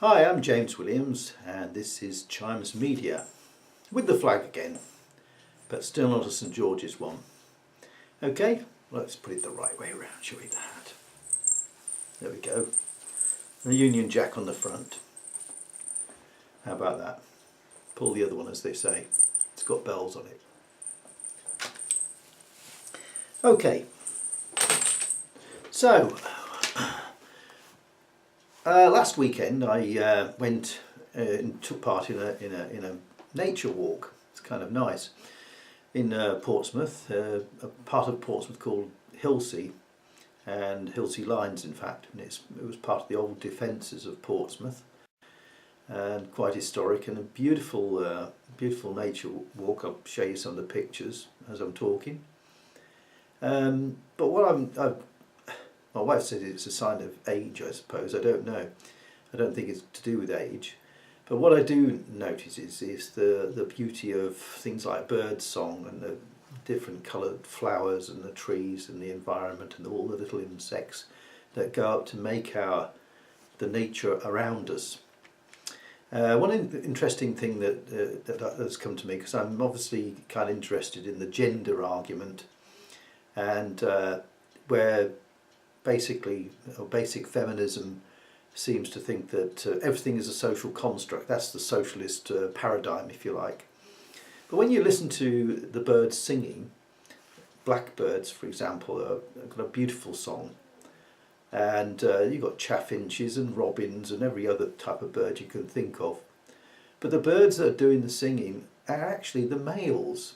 Hi, I'm James Williams and this is Chimes Media, with the flag again, but still not a St George's one. Okay, let's put it the right way around, shall we? That. There we go. The Union Jack on the front. How about that? Pull the other one, as they say. It's got bells on it. Okay, so last weekend I went and took part in a nature walk. It's kind of nice in Portsmouth, a part of Portsmouth called Hilsea, and Hilsea Lines, in fact, and it was part of the old defences of Portsmouth, and quite historic and a beautiful, beautiful nature walk. I'll show you some of the pictures as I'm talking. But what my wife said it's a sign of age, I suppose. I don't know. I don't think it's to do with age. But what I do notice is the beauty of things like bird song and the different coloured flowers and the trees and the environment and all the little insects that go up to make the nature around us. One interesting thing that has come to me, because I'm obviously kind of interested in the gender argument, and where basic feminism seems to think that everything is a social construct. That's the socialist paradigm, if you like. But when you listen to the birds singing, blackbirds, for example, have got a beautiful song, and you've got chaffinches and robins and every other type of bird you can think of. But the birds that are doing the singing are actually the males.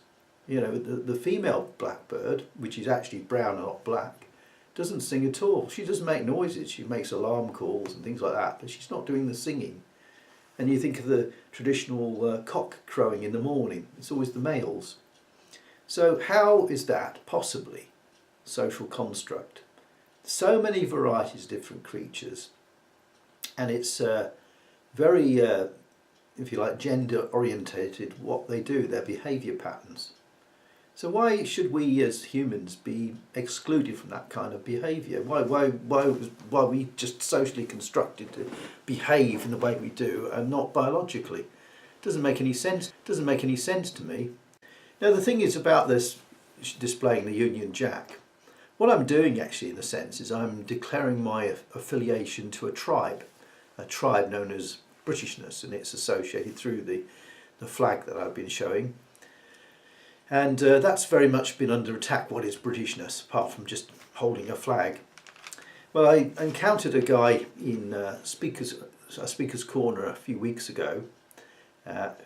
You know, the female blackbird, which is actually brown and not black, doesn't sing at all. She doesn't make noises. She makes alarm calls and things like that, but she's not doing the singing. And you think of the traditional cock crowing in the morning. It's always the males. So how is that possibly a social construct? So many varieties of different creatures, and it's very, if you like, gender orientated what they do, their behaviour patterns. So why should we as humans be excluded from that kind of behaviour? Why are we just socially constructed to behave in the way we do and not biologically? It doesn't make any sense. It doesn't make any sense to me. Now the thing is about this displaying the Union Jack. What I'm doing actually, in a sense, is I'm declaring my affiliation to a tribe known as Britishness, and it's associated through the flag that I've been showing. And that's very much been under attack. What is Britishness, apart from just holding a flag? Well, I encountered a guy in a speaker's corner a few weeks ago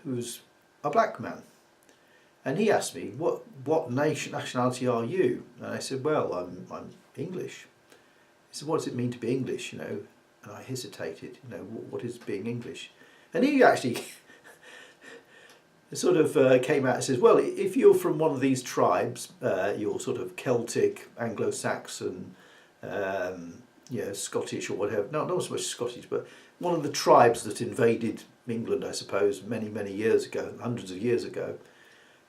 who's a black man. And he asked me, what nationality are you? And I said, well, I'm English. He said, what does it mean to be English, you know? And I hesitated, you know, what is being English? And he actually sort of came out and says, well, if you're from one of these tribes, you're sort of Celtic, Anglo-Saxon, Scottish or whatever, not so much Scottish, but one of the tribes that invaded England, I suppose, many, many years ago, hundreds of years ago,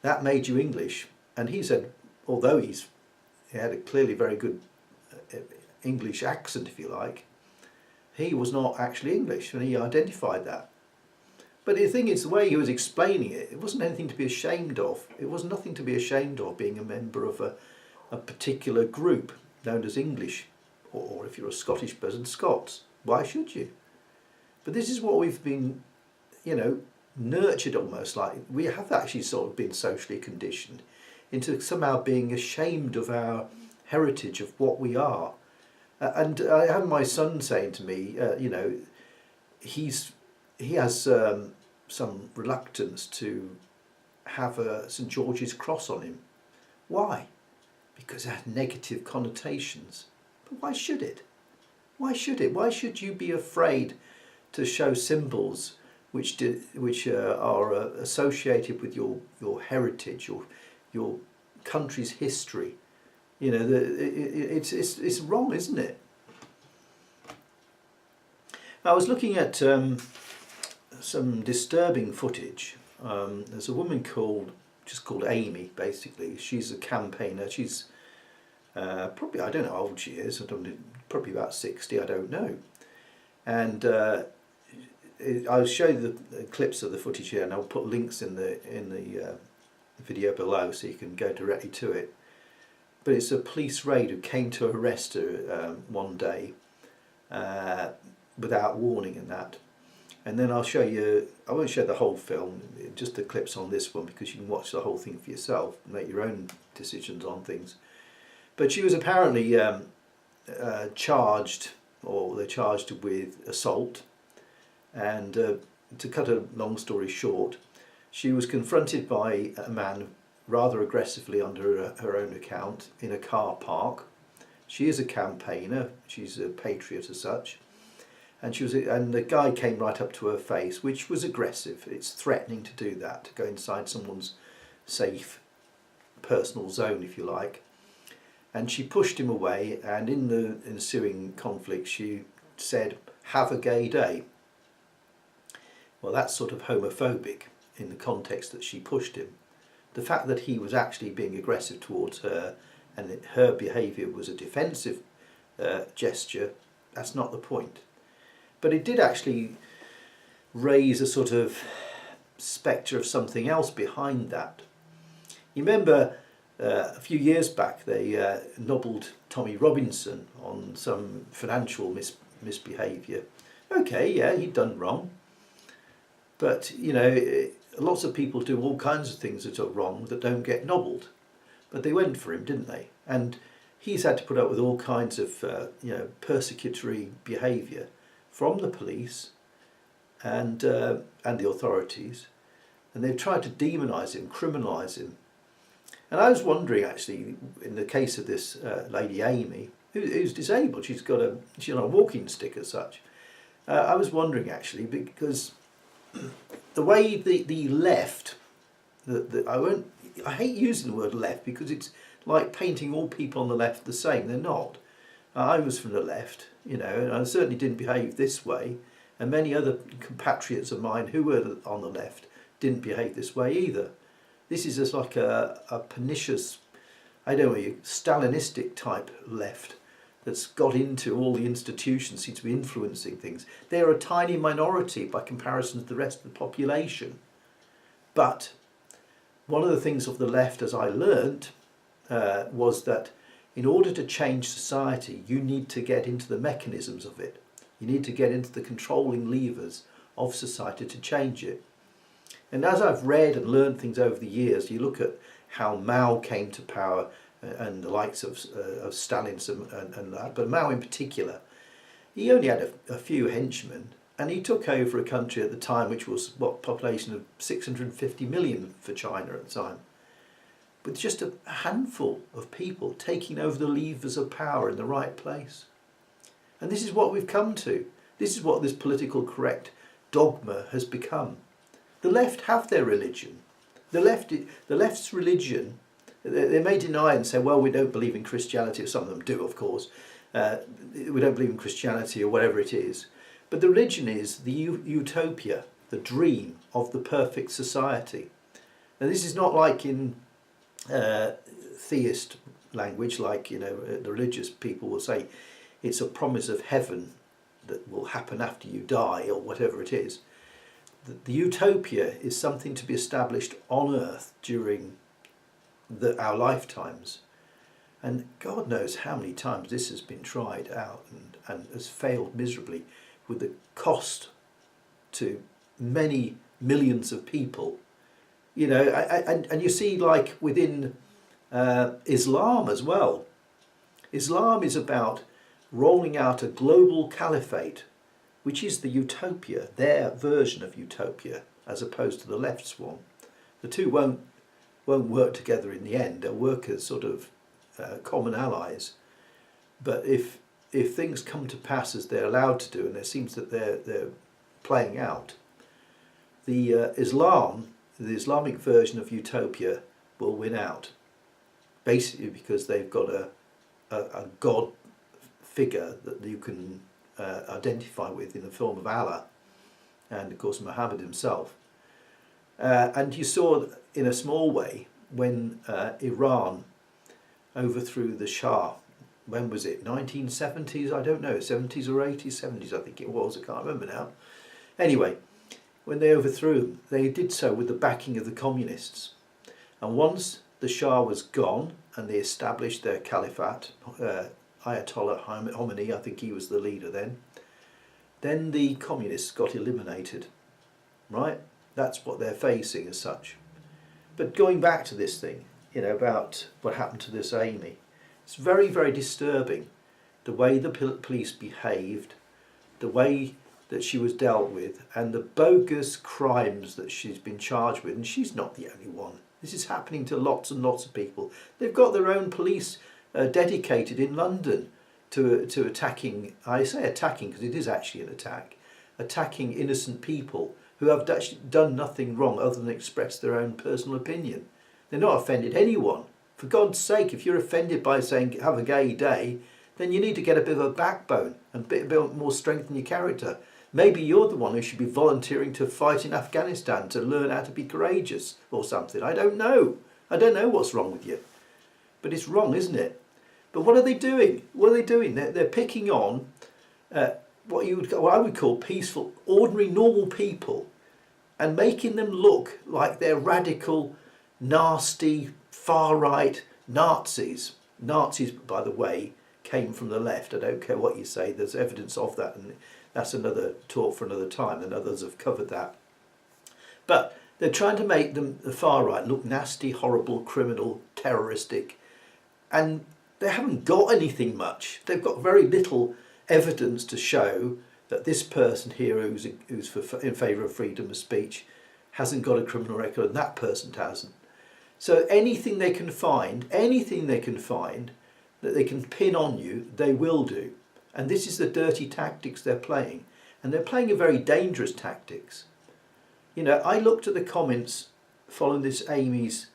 that made you English. And he said, although he had a clearly very good English accent, if you like, he was not actually English, and he identified that. But the thing is, the way he was explaining it, it wasn't anything to be ashamed of. It was nothing to be ashamed of being a member of a particular group known as English, or if you're a Scottish person, Scots. Why should you? But this is what we've been, you know, nurtured almost like. We have actually sort of been socially conditioned into somehow being ashamed of our heritage, of what we are. And I have my son saying to me, you know, he has some reluctance to have a St George's cross on him. Why? Because it has negative connotations. But why should it? Why should it? Why should you be afraid to show symbols which are associated with your heritage, your country's history? You know, it's wrong, isn't it? I was looking at some disturbing footage. There's a woman called Amy, basically. She's a campaigner. She's probably, I don't know how old she is, probably about 60, I don't know. And I'll show you the clips of the footage here, and I'll put links in the video below so you can go directly to it. But it's a police raid who came to arrest her one day without warning and that. And then I'll show you, I won't show the whole film, just the clips on this one, because you can watch the whole thing for yourself and make your own decisions on things. But she was apparently charged, or they charged her with assault. And to cut a long story short, she was confronted by a man rather aggressively under her own account in a car park. She is a campaigner, she's a patriot as such, and the guy came right up to her face, which was aggressive. It's threatening to do that, to go inside someone's safe personal zone, if you like. And she pushed him away, and in the ensuing conflict she said, "Have a gay day." Well, that's sort of homophobic in the context that she pushed him. The fact that he was actually being aggressive towards her and that her behaviour was a defensive gesture, that's not the point. But it did actually raise a sort of spectre of something else behind that. You remember a few years back they nobbled Tommy Robinson on some financial misbehaviour. Okay, yeah, he'd done wrong. But, you know, lots of people do all kinds of things that are wrong that don't get nobbled. But they went for him, didn't they? And he's had to put up with all kinds of, persecutory behaviour from the police and the authorities. And they've tried to demonise him, criminalise him. And I was wondering, actually, in the case of this lady Amy, who's disabled, she's on a walking stick as such. I was wondering, actually, because the way the left, I hate using the word left because it's like painting all people on the left the same. They're not. I was from the left, and I certainly didn't behave this way, and many other compatriots of mine who were on the left didn't behave this way either. This is just like a pernicious, Stalinistic type left that's got into all the institutions, seems to be influencing things. They're a tiny minority by comparison to the rest of the population. But one of the things of the left, as I learnt, was that in order to change society, you need to get into the mechanisms of it. You need to get into the controlling levers of society to change it. And as I've read and learned things over the years, you look at how Mao came to power and the likes of Stalin and that, but Mao in particular, he only had a few henchmen, and he took over a country at the time which was, population of 650 million for China at the time, with just a handful of people taking over the levers of power in the right place. And this is what we've come to. This is what this political correct dogma has become. The left have their religion. The left's religion, they may deny and say, well, we don't believe in Christianity, or some of them do, of course. We don't believe in Christianity or whatever it is. But the religion is the utopia, the dream of the perfect society. Now, this is not like in theist language, like, the religious people will say it's a promise of heaven that will happen after you die, or whatever it is. The utopia is something to be established on earth during our lifetimes. And God knows how many times this has been tried out and has failed miserably, with the cost to many millions of people. And you see, like within Islam as well. Islam is about rolling out a global caliphate, which is the utopia, their version of utopia, as opposed to the left's one. The two won't work together in the end. They'll work as sort of common allies. But if things come to pass as they're allowed to do, and it seems that they're playing out, the Islamic version of utopia will win out. Basically because they've got a God figure that you can identify with in the form of Allah, and of course Muhammad himself. And you saw in a small way when Iran overthrew the Shah. When was it? 1970s? I don't know, 70s or 80s? 70s I think it was, I can't remember now. Anyway, when they overthrew them, they did so with the backing of the communists. And once the Shah was gone and they established their caliphate, Ayatollah Khomeini, I think he was the leader then the communists got eliminated, right? That's what they're facing as such. But going back to this thing, about what happened to this Amy, it's very, very disturbing the way the police behaved, the way that she was dealt with, and the bogus crimes that she's been charged with. And she's not the only one. This is happening to lots and lots of people. They've got their own police dedicated in London to attacking, I say attacking because it is actually an attack, attacking innocent people who have actually done nothing wrong other than express their own personal opinion. They're not offended anyone. For God's sake, if you're offended by saying have a gay day, then you need to get a bit of a backbone and a bit more strength in your character. Maybe you're the one who should be volunteering to fight in Afghanistan to learn how to be courageous or something. I don't know. I don't know what's wrong with you. But it's wrong, isn't it? But what are they doing? What are they doing? They're picking on what I would call peaceful, ordinary, normal people and making them look like they're radical, nasty, far-right Nazis. Nazis, by the way, came from the left. I don't care what you say. There's evidence of that, and that's another talk for another time, and others have covered that. But they're trying to make them, the far right, look nasty, horrible, criminal, terroristic, and they haven't got anything much. They've got very little evidence to show that this person here who's in favour of freedom of speech hasn't got a criminal record and that person hasn't. So anything they can find that they can pin on you, they will do. And this is the dirty tactics they're playing. And they're playing a very dangerous tactics. I looked at the comments following this Amy's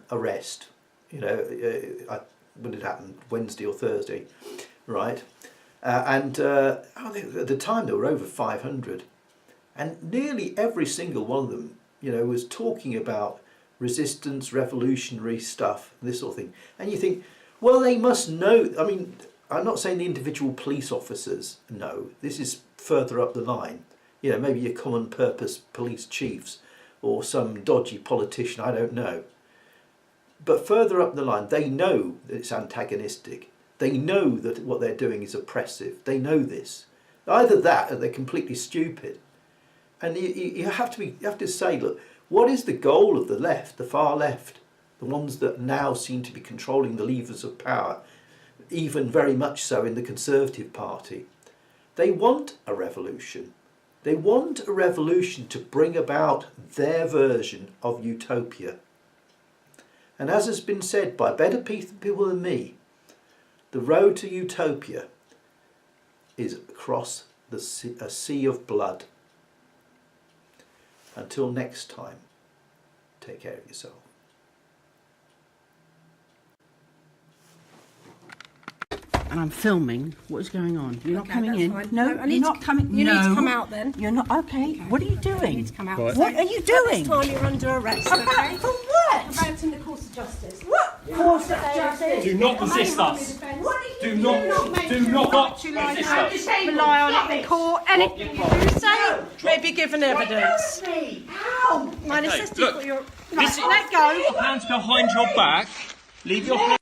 arrest, when it happened, Wednesday or Thursday, right? At the time there were over 500. And nearly every single one of them, was talking about resistance, revolutionary stuff, this sort of thing. And you think, well, they must know. I mean, I'm not saying the individual police officers know. This is further up the line. Maybe your common purpose police chiefs or some dodgy politician, I don't know. But further up the line, they know that it's antagonistic. They know that what they're doing is oppressive. They know this. Either that or they're completely stupid. And you have to say, look, what is the goal of the left, the far left? The ones that now seem to be controlling the levers of power, even very much so in the Conservative Party. They want a revolution. They want a revolution to bring about their version of utopia. And as has been said by better people than me, the road to utopia is across a sea of blood. Until next time, take care of yourself. And I'm filming. What is going on? You're not coming in. Fine. No, I need you're not to, coming. You no. need to come out then. You're not. Okay. What are you doing? You need to come out. What are you doing? This time you're under arrest, okay? For what? Preventing the course of justice. What course of justice? Do not resist us. Do not resist us. Rely on it in court. Anything you say may be given evidence. How? My Okay, assistant look, got your... this is- Let go. Hands behind your back. Leave your hands.